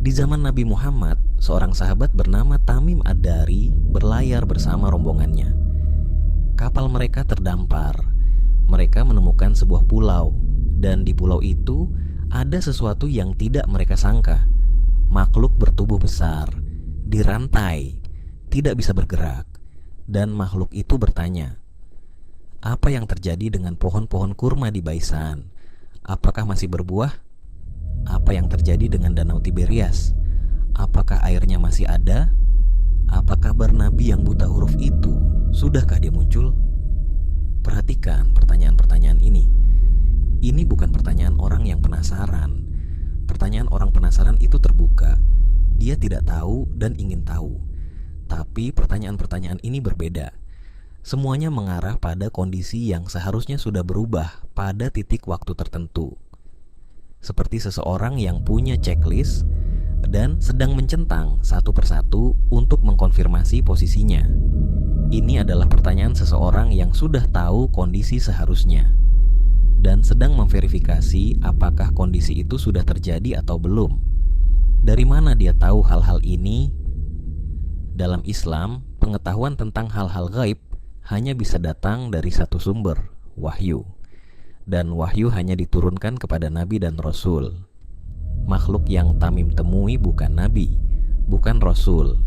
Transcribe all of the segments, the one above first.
Di zaman Nabi Muhammad, seorang sahabat bernama Tamim Ad-Dari berlayar bersama rombongannya. Kapal mereka terdampar. Mereka menemukan sebuah pulau, dan di pulau itu ada sesuatu yang tidak mereka sangka. Makhluk bertubuh besar, dirantai, tidak bisa bergerak, dan makhluk itu bertanya, "Apa yang terjadi dengan pohon-pohon kurma di Baisan? Apakah masih berbuah? Apa yang terjadi dengan Danau Tiberias? Apakah airnya masih ada? Apa kabar Nabi yang buta huruf itu? Sudahkah dia muncul?" Perhatikan pertanyaan-pertanyaan ini. Ini bukan pertanyaan orang yang penasaran. Pertanyaan orang penasaran itu terbuka. Dia tidak tahu dan ingin tahu. Tapi pertanyaan-pertanyaan ini berbeda. Semuanya mengarah pada kondisi yang seharusnya sudah berubah pada titik waktu tertentu. Seperti seseorang yang punya checklist dan sedang mencentang satu persatu untuk mengkonfirmasi posisinya. Ini adalah pertanyaan seseorang yang sudah tahu kondisi seharusnya dan sedang memverifikasi apakah kondisi itu sudah terjadi atau belum. Dari mana dia tahu hal-hal ini? Dalam Islam, pengetahuan tentang hal-hal gaib hanya bisa datang dari satu sumber, wahyu. Dan wahyu hanya diturunkan kepada nabi dan rasul. Makhluk yang Tamim temui bukan nabi, bukan rasul.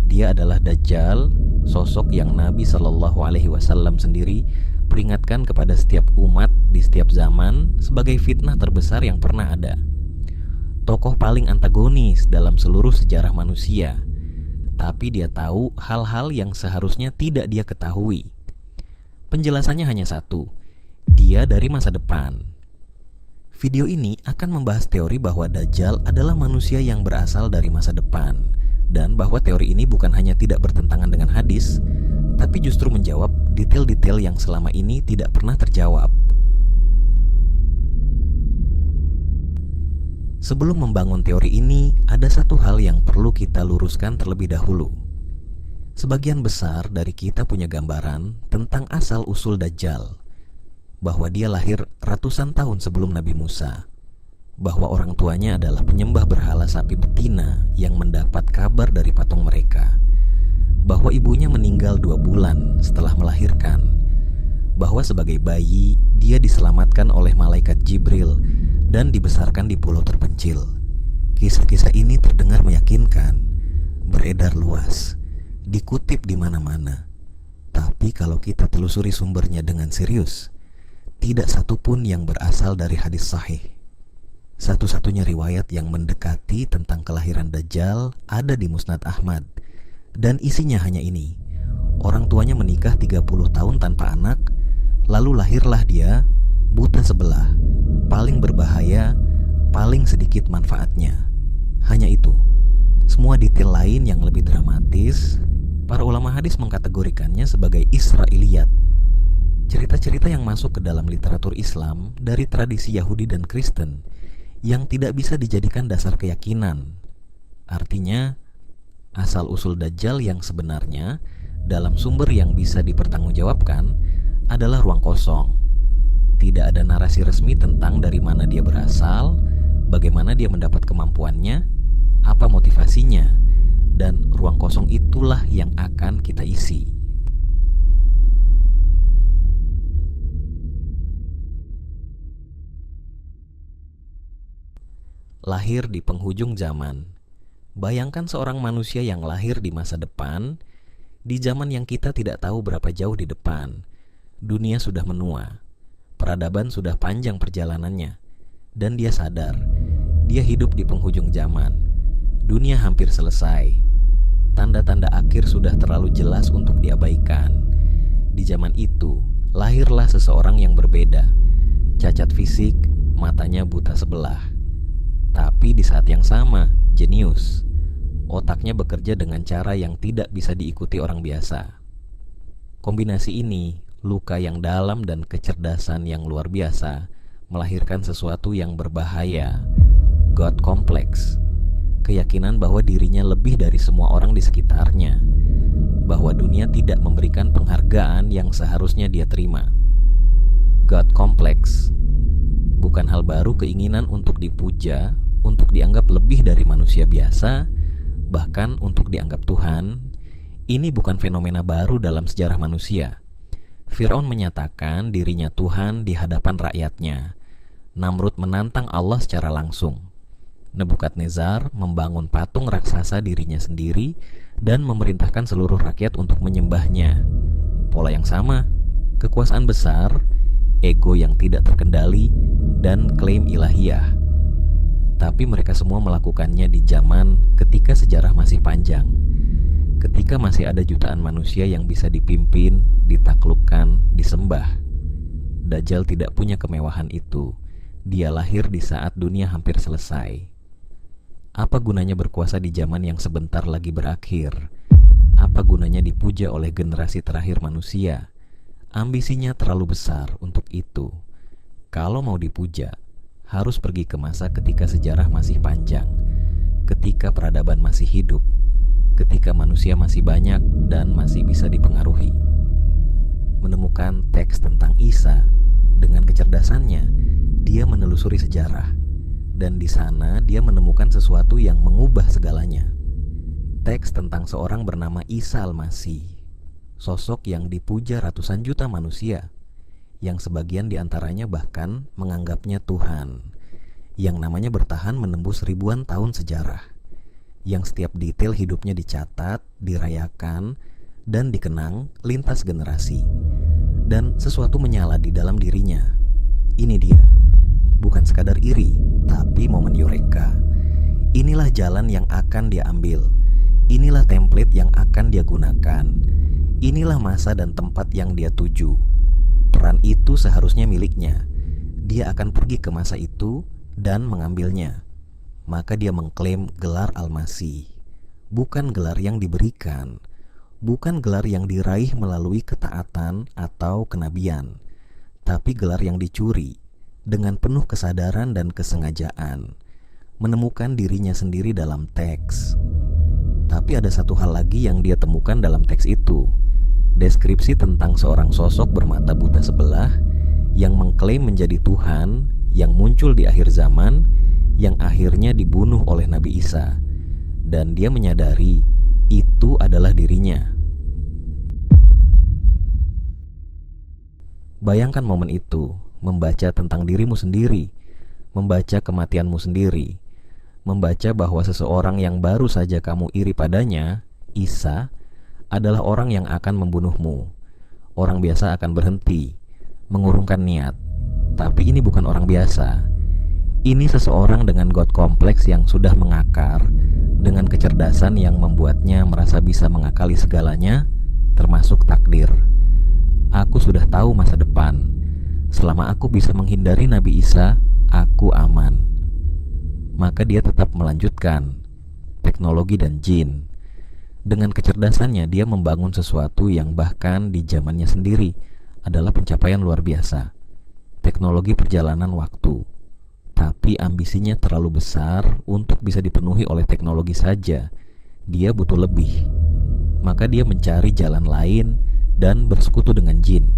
Dia adalah Dajjal, sosok yang Nabi Shallallahu Alaihi Wasallam sendiri peringatkan kepada setiap umat di setiap zaman sebagai fitnah terbesar yang pernah ada. Tokoh paling antagonis dalam seluruh sejarah manusia, tapi dia tahu hal-hal yang seharusnya tidak dia ketahui. Penjelasannya hanya satu, dia dari masa depan. Video ini akan membahas teori bahwa Dajjal adalah manusia yang berasal dari masa depan, dan bahwa teori ini bukan hanya tidak bertentangan dengan hadis, tapi justru menjawab detail-detail yang selama ini tidak pernah terjawab. Sebelum membangun teori ini, ada satu hal yang perlu kita luruskan terlebih dahulu. Sebagian besar dari kita punya gambaran tentang asal-usul Dajjal, bahwa dia lahir ratusan tahun sebelum Nabi Musa, bahwa orang tuanya adalah penyembah berhala sapi betina yang mendapat kabar dari patung mereka, bahwa ibunya meninggal 2 bulan setelah melahirkan, bahwa sebagai bayi dia diselamatkan oleh malaikat Jibril dan dibesarkan di pulau terpencil. Kisah-kisah ini terdengar meyakinkan, beredar luas, dikutip di mana-mana. Tapi kalau kita telusuri sumbernya dengan serius, tidak satu pun yang berasal dari hadis sahih. Satu-satunya riwayat yang mendekati tentang kelahiran Dajjal ada di Musnad Ahmad, dan isinya hanya ini: orang tuanya menikah 30 tahun tanpa anak, lalu lahirlah dia buta sebelah, paling berbahaya, paling sedikit manfaatnya. Hanya itu. Semua detail lain yang lebih dramatis, para ulama hadis mengkategorikannya sebagai Israiliyat. Cerita-cerita yang masuk ke dalam literatur Islam dari tradisi Yahudi dan Kristen yang tidak bisa dijadikan dasar keyakinan. Artinya, asal-usul Dajjal yang sebenarnya dalam sumber yang bisa dipertanggungjawabkan adalah ruang kosong. Tidak ada narasi resmi tentang dari mana dia berasal, bagaimana dia mendapat kemampuannya, apa motivasinya, dan ruang kosong itulah yang akan kita isi. Lahir di penghujung zaman. Bayangkan seorang manusia yang lahir di masa depan, di zaman yang kita tidak tahu berapa jauh di depan. Dunia sudah menua, peradaban sudah panjang perjalanannya, dan dia sadar, dia hidup di penghujung zaman. Dunia hampir selesai. Tanda-tanda akhir sudah terlalu jelas untuk diabaikan. Di zaman itu, lahirlah seseorang yang berbeda. Cacat fisik, matanya buta sebelah. Tapi di saat yang sama, jenius. Otaknya bekerja dengan cara yang tidak bisa diikuti orang biasa. Kombinasi ini, luka yang dalam dan kecerdasan yang luar biasa, melahirkan sesuatu yang berbahaya. God complex. Keyakinan bahwa dirinya lebih dari semua orang di sekitarnya, bahwa dunia tidak memberikan penghargaan yang seharusnya dia terima. God complex bukan hal baru keinginan untuk dipuja, untuk dianggap lebih dari manusia biasa, bahkan untuk dianggap Tuhan, ini bukan fenomena baru dalam sejarah manusia. Firaun menyatakan dirinya Tuhan di hadapan rakyatnya. Namrud menantang Allah secara langsung. Nebukadnezar membangun patung raksasa dirinya sendiri dan memerintahkan seluruh rakyat untuk menyembahnya. Pola yang sama, kekuasaan besar, ego yang tidak terkendali, dan klaim ilahiyah. Tapi mereka semua melakukannya di zaman ketika sejarah masih panjang, ketika masih ada jutaan manusia yang bisa dipimpin, ditaklukkan, disembah. Dajjal tidak punya kemewahan itu. Dia lahir di saat dunia hampir selesai. Apa gunanya berkuasa di zaman yang sebentar lagi berakhir? Apa gunanya dipuja oleh generasi terakhir manusia? Ambisinya terlalu besar untuk itu. Kalau mau dipuja, harus pergi ke masa ketika sejarah masih panjang, ketika peradaban masih hidup, ketika manusia masih banyak dan masih bisa dipengaruhi. Menemukan teks tentang Isa, dengan kecerdasannya, dia menelusuri sejarah, dan di sana dia menemukan sesuatu yang mengubah segalanya. Teks tentang seorang bernama Isa Al-Masih, sosok yang dipuja ratusan juta manusia, yang sebagian diantaranya bahkan menganggapnya Tuhan, yang namanya bertahan menembus ribuan tahun sejarah, yang setiap detail hidupnya dicatat, dirayakan, dan dikenang lintas generasi. Dan sesuatu menyala di dalam dirinya. Ini dia, bukan sekadar iri, tapi momen eureka. Inilah jalan yang akan dia ambil. Inilah template yang akan dia gunakan. Inilah masa dan tempat yang dia tuju. Peran itu seharusnya miliknya. Dia akan pergi ke masa itu dan mengambilnya. Maka dia mengklaim gelar Al-Masih. Bukan gelar yang diberikan, bukan gelar yang diraih melalui ketaatan atau kenabian, tapi gelar yang dicuri dengan penuh kesadaran dan kesengajaan, menemukan dirinya sendiri dalam teks. Tapi ada satu hal lagi yang dia temukan dalam teks itu, deskripsi tentang seorang sosok bermata buta sebelah yang mengklaim menjadi Tuhan, yang muncul di akhir zaman, yang akhirnya dibunuh oleh Nabi Isa. Dan dia menyadari itu adalah dirinya. Bayangkan momen itu, membaca tentang dirimu sendiri, membaca kematianmu sendiri, membaca bahwa seseorang yang baru saja kamu iri padanya, Isa, adalah orang yang akan membunuhmu. Orang biasa akan berhenti, mengurungkan niat. Tapi ini bukan orang biasa. Ini seseorang dengan God kompleks yang sudah mengakar, dengan kecerdasan yang membuatnya merasa bisa mengakali segalanya, termasuk takdir. Aku sudah tahu masa depan. Selama aku bisa menghindari Nabi Isa, aku aman. Maka dia tetap melanjutkan teknologi dan jin. Dengan kecerdasannya dia membangun sesuatu yang bahkan di zamannya sendiri adalah pencapaian luar biasa. Teknologi perjalanan waktu. Tapi ambisinya terlalu besar untuk bisa dipenuhi oleh teknologi saja. Dia butuh lebih. Maka dia mencari jalan lain dan bersekutu dengan jin.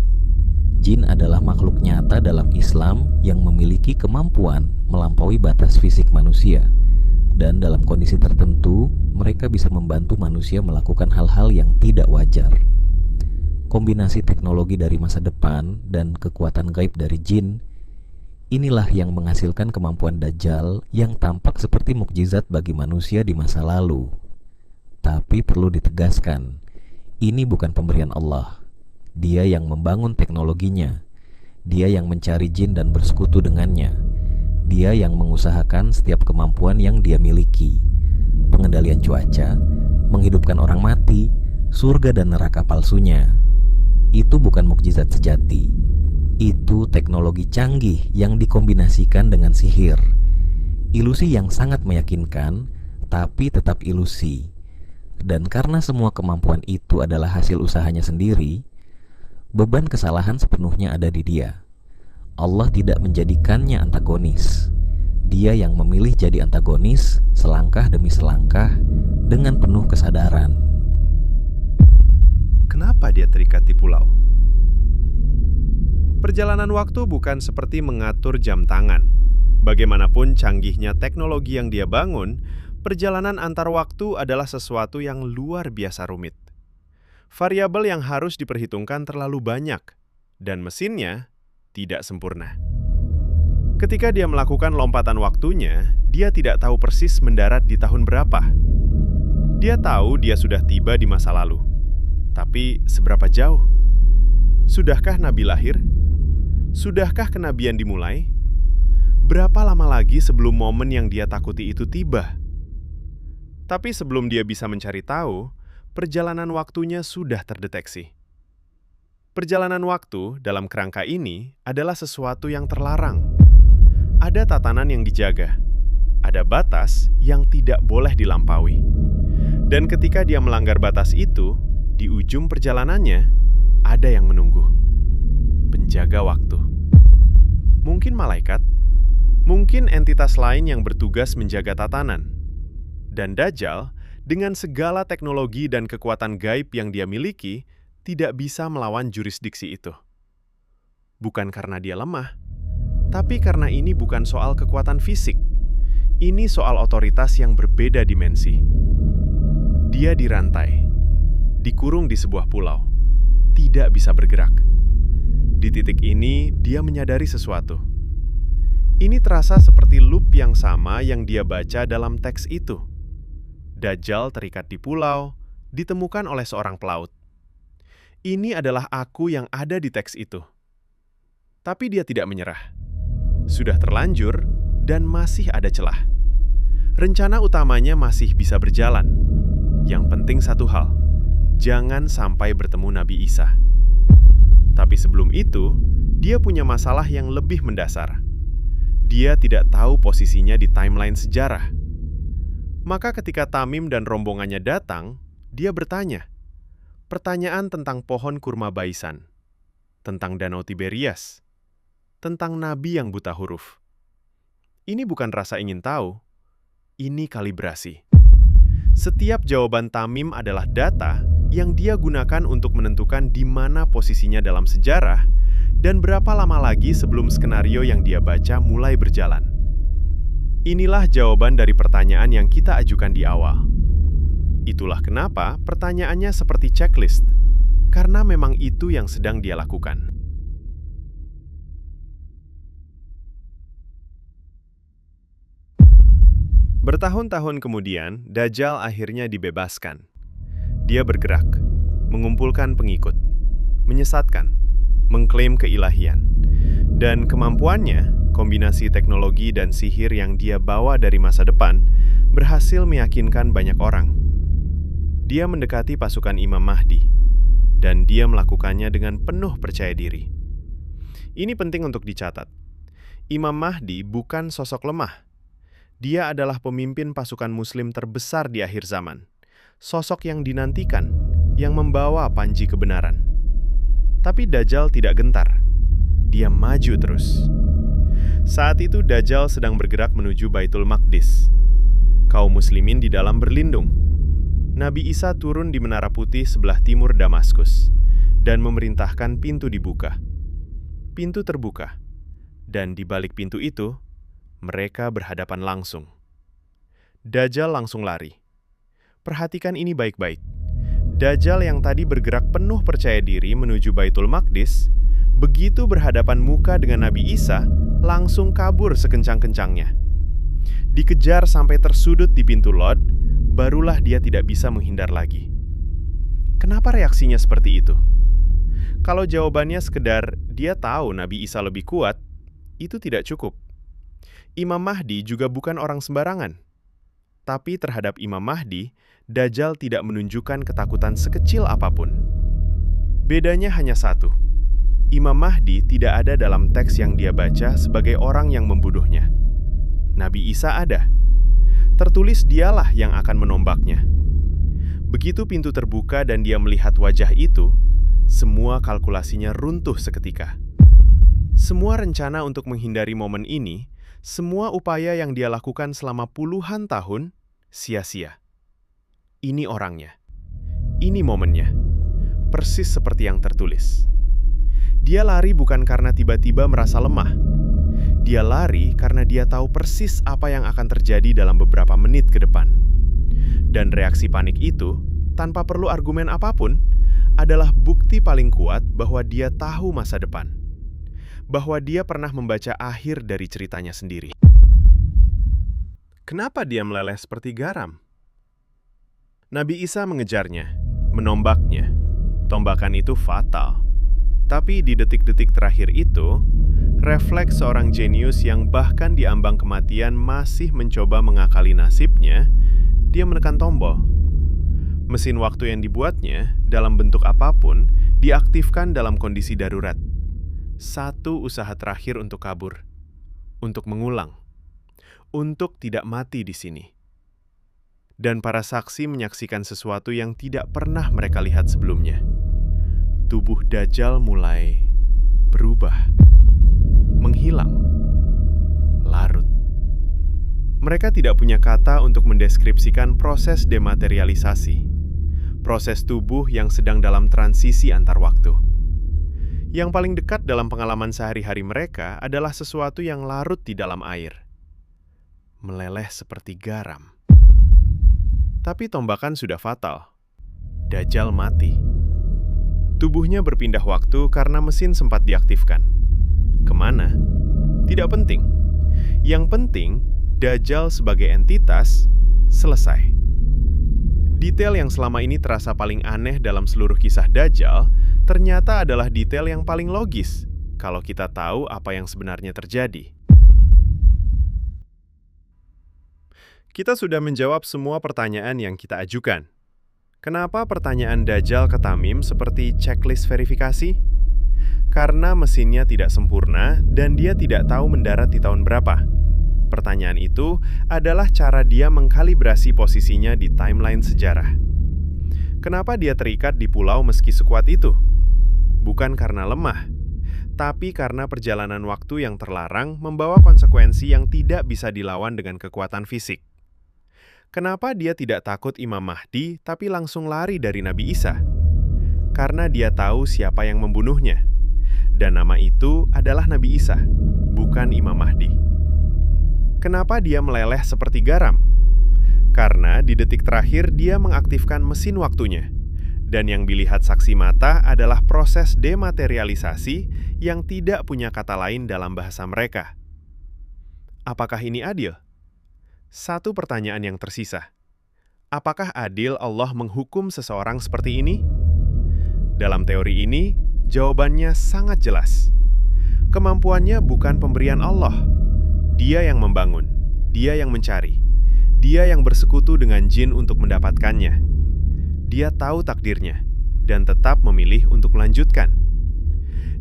Jin adalah makhluk nyata dalam Islam yang memiliki kemampuan melampaui batas fisik manusia. Dan dalam kondisi tertentu, mereka bisa membantu manusia melakukan hal-hal yang tidak wajar. Kombinasi teknologi dari masa depan dan kekuatan gaib dari jin, inilah yang menghasilkan kemampuan Dajjal yang tampak seperti mukjizat bagi manusia di masa lalu. Tapi perlu ditegaskan, ini bukan pemberian Allah. Dia yang membangun teknologinya. Dia yang mencari jin dan bersekutu dengannya. Dia yang mengusahakan setiap kemampuan yang dia miliki. Pengendalian cuaca, menghidupkan orang mati, surga dan neraka palsunya. Itu bukan mukjizat sejati. Itu teknologi canggih yang dikombinasikan dengan sihir. Ilusi yang sangat meyakinkan, tapi tetap ilusi. Dan karena semua kemampuan itu adalah hasil usahanya sendiri, beban kesalahan sepenuhnya ada di dia. Allah tidak menjadikannya antagonis. Dia yang memilih jadi antagonis selangkah demi selangkah dengan penuh kesadaran. Kenapa dia terikat di pulau? Perjalanan waktu bukan seperti mengatur jam tangan. Bagaimanapun canggihnya teknologi yang dia bangun, perjalanan antar waktu adalah sesuatu yang luar biasa rumit. Variabel yang harus diperhitungkan terlalu banyak, dan mesinnya tidak sempurna. Ketika dia melakukan lompatan waktunya, dia tidak tahu persis mendarat di tahun berapa. Dia tahu dia sudah tiba di masa lalu. Tapi seberapa jauh? Sudahkah Nabi lahir? Sudahkah kenabian dimulai? Berapa lama lagi sebelum momen yang dia takuti itu tiba? Tapi sebelum dia bisa mencari tahu, perjalanan waktunya sudah terdeteksi. Perjalanan waktu dalam kerangka ini adalah sesuatu yang terlarang. Ada tatanan yang dijaga. Ada batas yang tidak boleh dilampaui. Dan ketika dia melanggar batas itu, di ujung perjalanannya, ada yang menunggu. Penjaga waktu. Mungkin malaikat, mungkin entitas lain yang bertugas menjaga tatanan. Dan Dajjal, dengan segala teknologi dan kekuatan gaib yang dia miliki, tidak bisa melawan jurisdiksi itu. Bukan karena dia lemah, tapi karena ini bukan soal kekuatan fisik. Ini soal otoritas yang berbeda dimensi. Dia dirantai, dikurung di sebuah pulau, tidak bisa bergerak. Di titik ini, dia menyadari sesuatu. Ini terasa seperti loop yang sama yang dia baca dalam teks itu. Dajjal terikat di pulau, ditemukan oleh seorang pelaut. Ini adalah aku yang ada di teks itu. Tapi dia tidak menyerah. Sudah terlanjur dan masih ada celah. Rencana utamanya masih bisa berjalan. Yang penting satu hal, jangan sampai bertemu Nabi Isa. Tapi sebelum itu, dia punya masalah yang lebih mendasar. Dia tidak tahu posisinya di timeline sejarah. Maka ketika Tamim dan rombongannya datang, dia bertanya. Pertanyaan tentang pohon kurma baisan, tentang danau Tiberias, tentang nabi yang buta huruf. Ini bukan rasa ingin tahu, ini kalibrasi. Setiap jawaban Tamim adalah data yang dia gunakan untuk menentukan di mana posisinya dalam sejarah dan berapa lama lagi sebelum skenario yang dia baca mulai berjalan. Inilah jawaban dari pertanyaan yang kita ajukan di awal. Itulah kenapa pertanyaannya seperti checklist, karena memang itu yang sedang dia lakukan. Bertahun-tahun kemudian, Dajjal akhirnya dibebaskan. Dia bergerak, mengumpulkan pengikut, menyesatkan, mengklaim keilahian. Dan kemampuannya, kombinasi teknologi dan sihir yang dia bawa dari masa depan, berhasil meyakinkan banyak orang. Dia mendekati pasukan Imam Mahdi, dan dia melakukannya dengan penuh percaya diri. Ini penting untuk dicatat. Imam Mahdi bukan sosok lemah. Dia adalah pemimpin pasukan Muslim terbesar di akhir zaman. Sosok yang dinantikan, yang membawa panji kebenaran. Tapi Dajjal tidak gentar. Dia maju terus. Saat itu Dajjal sedang bergerak menuju Baitul Maqdis. Kaum muslimin di dalam berlindung. Nabi Isa turun di Menara Putih sebelah timur Damaskus dan memerintahkan pintu dibuka. Pintu terbuka, dan di balik pintu itu, mereka berhadapan langsung. Dajjal langsung lari. Perhatikan ini baik-baik. Dajjal yang tadi bergerak penuh percaya diri menuju Baitul Maqdis, begitu berhadapan muka dengan Nabi Isa, langsung kabur sekencang-kencangnya. Dikejar sampai tersudut di pintu lot, barulah dia tidak bisa menghindar lagi. Kenapa reaksinya seperti itu? Kalau jawabannya sekedar dia tahu Nabi Isa lebih kuat, itu tidak cukup. Imam Mahdi juga bukan orang sembarangan. Tapi terhadap Imam Mahdi, Dajjal tidak menunjukkan ketakutan sekecil apapun. Bedanya hanya satu. Imam Mahdi tidak ada dalam teks yang dia baca sebagai orang yang membunuhnya. Nabi Isa ada. Tertulis dialah yang akan menombaknya. Begitu pintu terbuka dan dia melihat wajah itu, semua kalkulasinya runtuh seketika. Semua rencana untuk menghindari momen ini, semua upaya yang dia lakukan selama puluhan tahun, sia-sia. Ini orangnya. Ini momennya. Persis seperti yang tertulis. Dia lari bukan karena tiba-tiba merasa lemah. Dia lari karena dia tahu persis apa yang akan terjadi dalam beberapa menit ke depan. Dan reaksi panik itu, tanpa perlu argumen apapun, adalah bukti paling kuat bahwa dia tahu masa depan. Bahwa dia pernah membaca akhir dari ceritanya sendiri. Kenapa dia meleleh seperti garam? Nabi Isa mengejarnya, menombaknya. Tombakan itu fatal. Tapi di detik-detik terakhir itu, refleks seorang jenius yang bahkan di ambang kematian masih mencoba mengakali nasibnya, dia menekan tombol. Mesin waktu yang dibuatnya, dalam bentuk apapun, diaktifkan dalam kondisi darurat. Satu usaha terakhir untuk kabur, untuk mengulang, untuk tidak mati di sini. Dan para saksi menyaksikan sesuatu yang tidak pernah mereka lihat sebelumnya. Tubuh Dajjal mulai berubah, menghilang, larut. Mereka tidak punya kata untuk mendeskripsikan proses dematerialisasi, proses tubuh yang sedang dalam transisi antar waktu. Yang paling dekat dalam pengalaman sehari-hari mereka adalah sesuatu yang larut di dalam air, meleleh seperti garam. Tapi tombakan sudah fatal. Dajjal mati. Tubuhnya berpindah waktu karena mesin sempat diaktifkan. Kemana? Tidak penting. Yang penting, Dajjal sebagai entitas selesai. Detail yang selama ini terasa paling aneh dalam seluruh kisah Dajjal ternyata adalah detail yang paling logis kalau kita tahu apa yang sebenarnya terjadi. Kita sudah menjawab semua pertanyaan yang kita ajukan. Kenapa pertanyaan Dajjal ke Tamim seperti checklist verifikasi? Karena mesinnya tidak sempurna dan dia tidak tahu mendarat di tahun berapa. Pertanyaan itu adalah cara dia mengkalibrasi posisinya di timeline sejarah. Kenapa dia terikat di pulau meski sekuat itu? Bukan karena lemah, tapi karena perjalanan waktu yang terlarang membawa konsekuensi yang tidak bisa dilawan dengan kekuatan fisik. Kenapa dia tidak takut Imam Mahdi, tapi langsung lari dari Nabi Isa? Karena dia tahu siapa yang membunuhnya. Dan nama itu adalah Nabi Isa, bukan Imam Mahdi. Kenapa dia meleleh seperti garam? Karena di detik terakhir dia mengaktifkan mesin waktunya. Dan yang dilihat saksi mata adalah proses dematerialisasi yang tidak punya kata lain dalam bahasa mereka. Apakah ini adil? Satu pertanyaan yang tersisa. Apakah adil Allah menghukum seseorang seperti ini? Dalam teori ini, jawabannya sangat jelas. Kemampuannya bukan pemberian Allah. Dia yang membangun, dia yang mencari, dia yang bersekutu dengan jin untuk mendapatkannya. Dia tahu takdirnya dan tetap memilih untuk melanjutkan.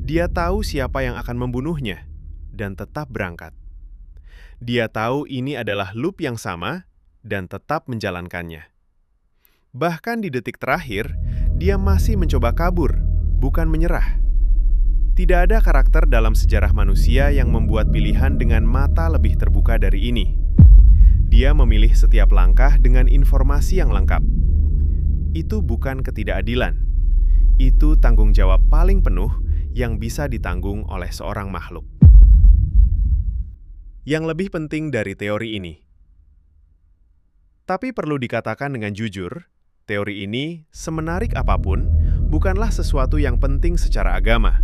Dia tahu siapa yang akan membunuhnya dan tetap berangkat. Dia tahu ini adalah loop yang sama dan tetap menjalankannya. Bahkan di detik terakhir, dia masih mencoba kabur, bukan menyerah. Tidak ada karakter dalam sejarah manusia yang membuat pilihan dengan mata lebih terbuka dari ini. Dia memilih setiap langkah dengan informasi yang lengkap. Itu bukan ketidakadilan. Itu tanggung jawab paling penuh yang bisa ditanggung oleh seorang makhluk. Yang lebih penting dari teori ini. Tapi perlu dikatakan dengan jujur, teori ini, semenarik apapun, bukanlah sesuatu yang penting secara agama.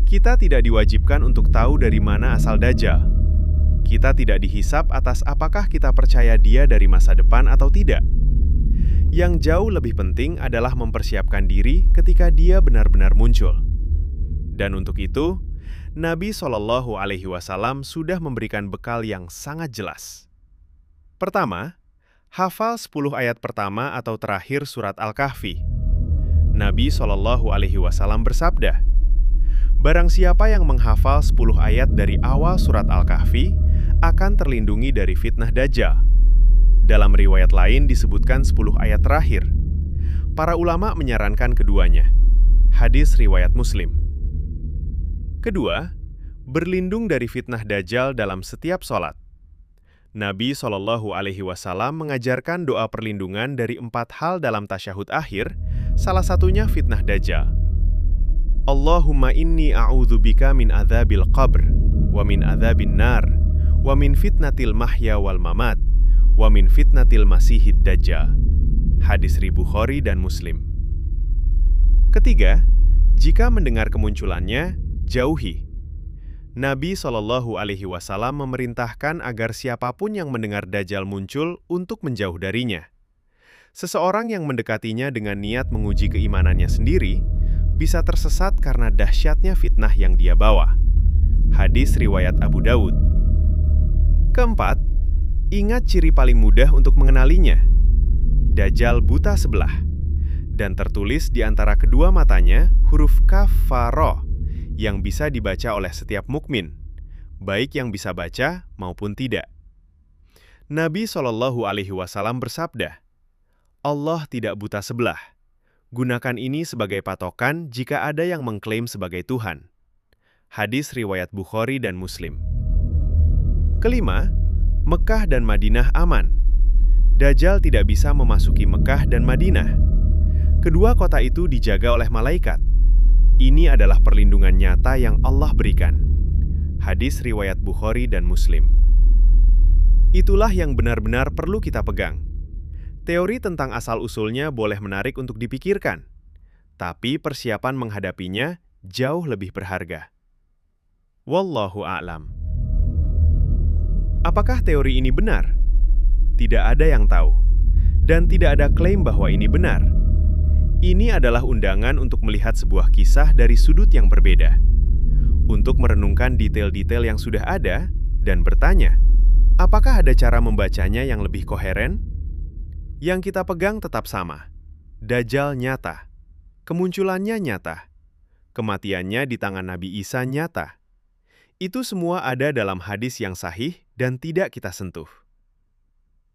Kita tidak diwajibkan untuk tahu dari mana asal Dajjal. Kita tidak dihisap atas apakah kita percaya dia dari masa depan atau tidak. Yang jauh lebih penting adalah mempersiapkan diri ketika dia benar-benar muncul. Dan untuk itu, Nabi SAW sudah memberikan bekal yang sangat jelas. Pertama, hafal 10 ayat pertama atau terakhir surat Al-Kahfi. Nabi SAW bersabda, "Barang siapa yang menghafal 10 ayat dari awal surat Al-Kahfi akan terlindungi dari fitnah Dajjal." Dalam riwayat lain disebutkan 10 ayat terakhir. Para ulama menyarankan keduanya. Hadis riwayat Muslim. Kedua, berlindung dari fitnah Dajjal dalam setiap sholat. Nabi SAW mengajarkan doa perlindungan dari 4 hal dalam tasyahud akhir, salah satunya fitnah Dajjal. Allahumma inni a'udzubika min adzabil qabr wa min adzabin nar, wa min fitnatil mahya wal mamat, wa min fitnatil masihid dajjal. Hadis riwayat Bukhari dan Muslim. Ketiga, jika mendengar kemunculannya, jauhi. Nabi SAW memerintahkan agar siapapun yang mendengar Dajjal muncul untuk menjauh darinya. Seseorang yang mendekatinya dengan niat menguji keimanannya sendiri bisa tersesat karena dahsyatnya fitnah yang dia bawa. Hadis riwayat Abu Daud. Keempat, ingat ciri paling mudah untuk mengenalinya. Dajjal buta sebelah, dan tertulis di antara kedua matanya huruf kaf fa ra yang bisa dibaca oleh setiap mukmin, baik yang bisa baca maupun tidak. Nabi SAW bersabda, Allah tidak buta sebelah. Gunakan ini sebagai patokan jika ada yang mengklaim sebagai Tuhan. Hadis riwayat Bukhari dan Muslim. Kelima, Mekah dan Madinah aman. Dajjal tidak bisa memasuki Mekah dan Madinah. Kedua kota itu dijaga oleh malaikat. Ini adalah perlindungan nyata yang Allah berikan. Hadis riwayat Bukhari dan Muslim. Itulah yang benar-benar perlu kita pegang. Teori tentang asal-usulnya boleh menarik untuk dipikirkan, tapi persiapan menghadapinya jauh lebih berharga. Wallahu a'lam. Apakah teori ini benar? Tidak ada yang tahu, dan tidak ada klaim bahwa ini benar. Ini adalah undangan untuk melihat sebuah kisah dari sudut yang berbeda, untuk merenungkan detail-detail yang sudah ada, dan bertanya, apakah ada cara membacanya yang lebih koheren? Yang kita pegang tetap sama. Dajjal nyata. Kemunculannya nyata. Kematiannya di tangan Nabi Isa nyata. Itu semua ada dalam hadis yang sahih dan tidak kita sentuh.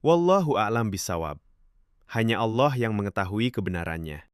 Wallahu a'lam bishawab. Hanya Allah yang mengetahui kebenarannya.